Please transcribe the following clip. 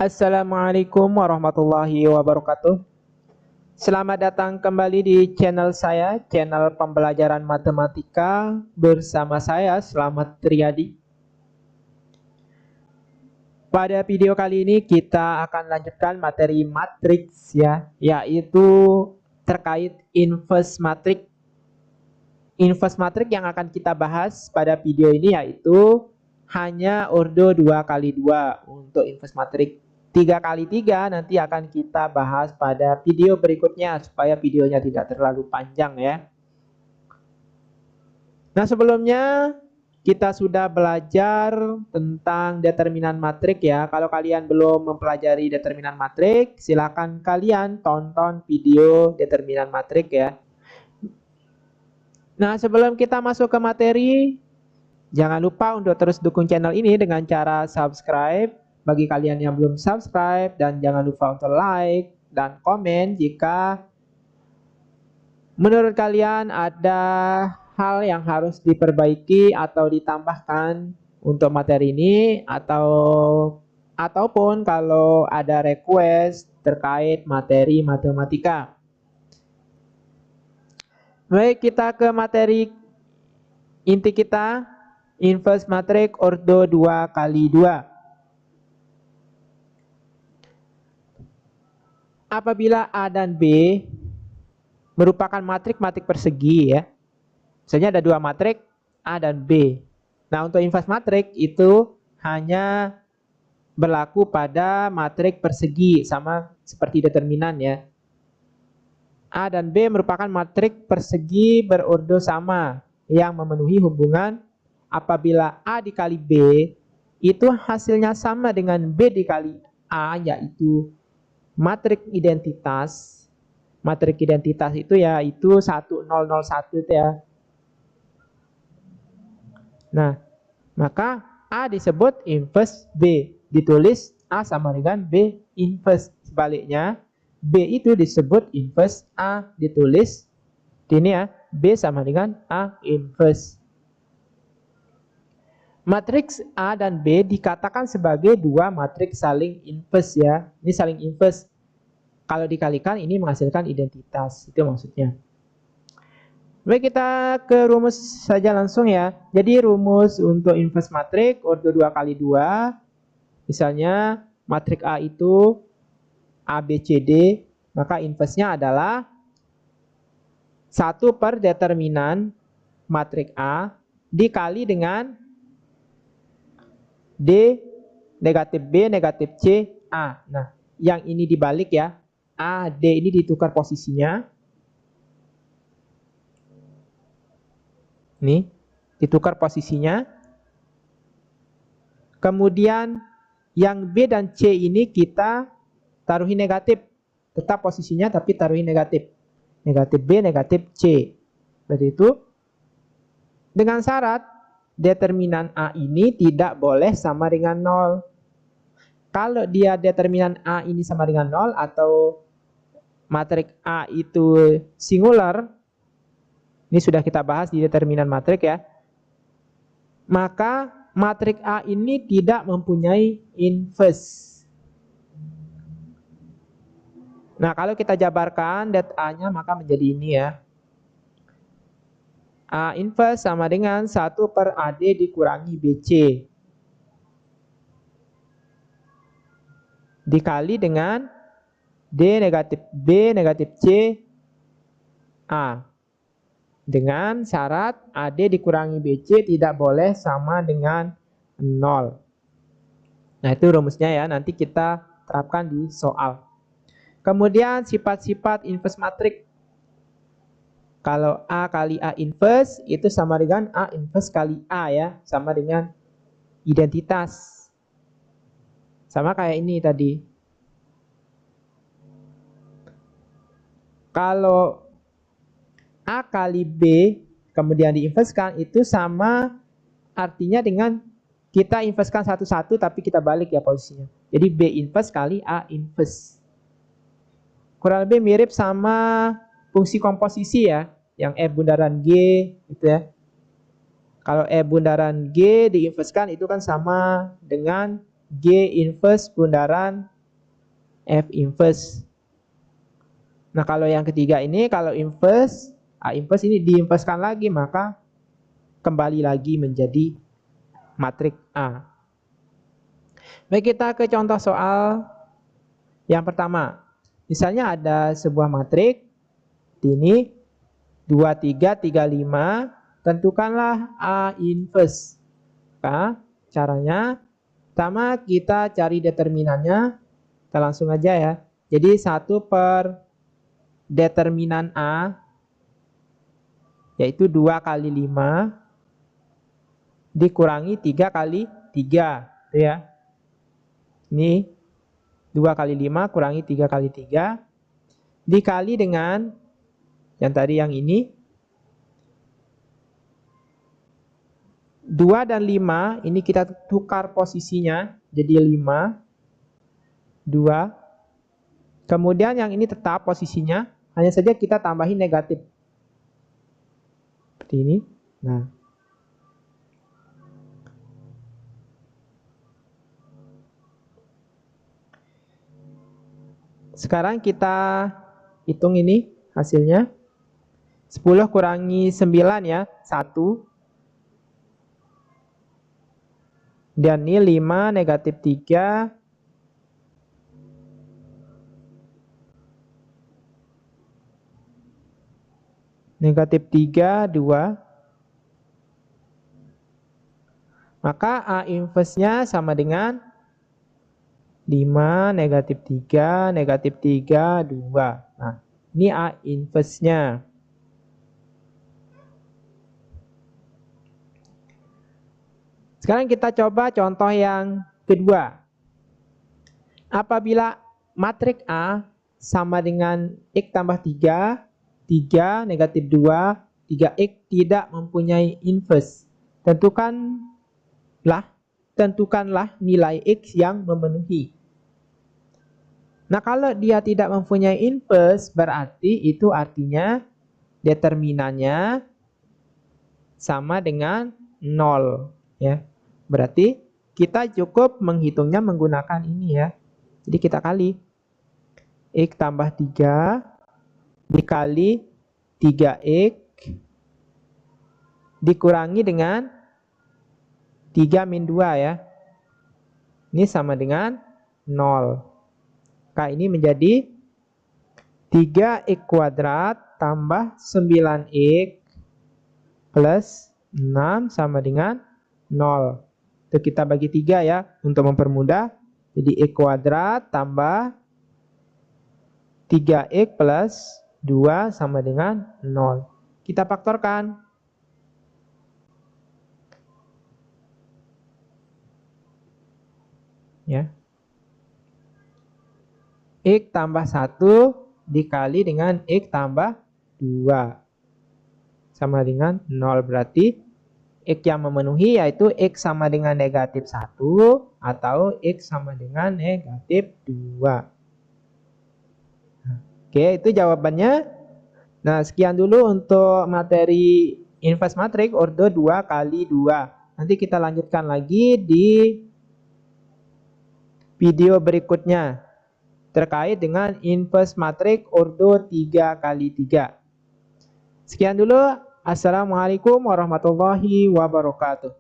Assalamualaikum warahmatullahi wabarakatuh. Selamat datang kembali di channel saya, channel pembelajaran matematika bersama saya, Slamet Triadi. Pada video kali ini kita akan lanjutkan materi matriks ya, yaitu terkait inverse matriks. Inverse matriks yang akan kita bahas pada video ini yaitu hanya ordo 2x2 untuk inverse matriks. 3x3 nanti akan kita bahas pada video berikutnya supaya videonya tidak terlalu panjang ya. Nah, sebelumnya kita sudah belajar tentang determinan matriks ya. Kalau kalian belum mempelajari determinan matriks, silakan kalian tonton video determinan matriks ya. Nah, sebelum kita masuk ke materi, jangan lupa untuk terus dukung channel ini dengan cara subscribe bagi kalian yang belum subscribe, dan jangan lupa untuk like dan komen jika menurut kalian ada hal yang harus diperbaiki atau ditambahkan untuk materi ini, ataupun kalau ada request terkait materi matematika. Baik, kita ke materi inti kita, inverse matriks ordo 2x2. Apabila A dan B merupakan matriks persegi ya. Misalnya ada dua matriks A dan B. Nah, untuk inverse matriks itu hanya berlaku pada matriks persegi, sama seperti determinan ya. A dan B merupakan matriks persegi berordo sama yang memenuhi hubungan apabila A dikali B itu hasilnya sama dengan B dikali A, yaitu matriks identitas. Matriks identitas itu yaitu 1001 itu ya. Nah, maka A disebut inverse B, ditulis A sama dengan B inverse. Sebaliknya, B itu disebut inverse A, ditulis ini ya, B sama dengan A inverse. Matriks A dan B dikatakan sebagai dua matriks saling inverse ya. Ini saling inverse. Kalau dikalikan ini menghasilkan identitas. Itu maksudnya. Baik, kita ke rumus saja langsung ya. Jadi rumus untuk inverse matriks ordo 2x2. Misalnya matriks A itu ABCD. Maka inverse-nya adalah 1 per determinan matriks A dikali dengan D negatif B negatif C A. Nah, yang ini dibalik ya. A, D ini ditukar posisinya. Nih, ditukar posisinya. Kemudian yang B dan C ini kita taruhi negatif. Tetap posisinya tapi taruhi negatif. Negatif B, negatif C. Seperti itu. Dengan syarat determinan A ini tidak boleh sama dengan 0. Kalau dia determinan A ini sama dengan 0 atau matriks A itu singular, ini sudah kita bahas di determinan matriks ya, maka matriks A ini tidak mempunyai inverse. Nah, kalau kita jabarkan det A-nya maka menjadi ini ya. A inverse sama dengan 1 per AD dikurangi BC. Dikali dengan D negatif B negatif C A. Dengan syarat AD dikurangi BC tidak boleh sama dengan 0. Nah, itu rumusnya ya. Nanti kita terapkan di soal. Kemudian sifat-sifat inverse matriks. Kalau A kali A inverse itu sama dengan A inverse kali A ya. Sama dengan identitas. Sama kayak ini tadi. Kalau A kali B kemudian diinverskan itu sama artinya dengan kita inverskan satu-satu tapi kita balik ya posisinya. Jadi B inverse kali A inverse. Kurang lebih mirip sama fungsi komposisi ya, yang E bundaran G gitu ya. Kalau E bundaran G diinverskan itu kan sama dengan G inverse bundaran F inverse. Nah, kalau yang ketiga ini, kalau inverse, A inverse ini diinverskan lagi, maka kembali lagi menjadi matrik A. Baik, kita ke contoh soal yang pertama. Misalnya ada sebuah matrik, ini 2, 3, 3, 5, tentukanlah A inverse. Nah, caranya, pertama kita cari determinannya, kita langsung aja ya. Jadi 1 per determinan A, yaitu 2 kali 5, dikurangi 3 kali 3. Itu ya. Ini 2 kali 5 kurangi 3 kali 3, dikali dengan yang tadi yang ini. 2 dan 5, ini kita tukar posisinya, jadi 5, 2. Kemudian yang ini tetap posisinya, hanya saja kita tambahin negatif. Seperti ini. Nah. Sekarang kita hitung ini hasilnya. 10 kurangi 9 ya, 1. Dan ini 5 negatif 3. Negatif 3, 2. Maka A inverse-nya sama dengan 5 negatif 3 negatif 3, 2. Nah, ini A inverse-nya. Sekarang kita coba contoh yang kedua. Apabila matrik A sama dengan X tambah 3, 3 negatif 2, 3X tidak mempunyai inverse. Tentukanlah nilai X yang memenuhi. Nah, kalau dia tidak mempunyai inverse, berarti itu artinya determinannya sama dengan 0. Ya. Berarti kita cukup menghitungnya menggunakan ini ya. Jadi kita kali X tambah 3 dikali 3X dikurangi dengan 3 min 2 ya. Ini sama dengan 0. Maka ini menjadi 3X kuadrat tambah 9X plus 6 sama dengan 0. Itu kita bagi 3 ya untuk mempermudah. Jadi X kuadrat tambah 3X plus 2 sama dengan 0. Kita faktorkan. Ya. X tambah 1 dikali dengan X tambah 2. Sama dengan 0. Berarti X yang memenuhi yaitu X sama dengan negatif 1 atau X sama dengan negatif 2. Oke, itu jawabannya. Nah, sekian dulu untuk materi inverse matrix order 2 kali 2. Nanti kita lanjutkan lagi di video berikutnya terkait dengan inverse matrix order 3 kali 3. Sekian dulu. Assalamualaikum warahmatullahi wabarakatuh.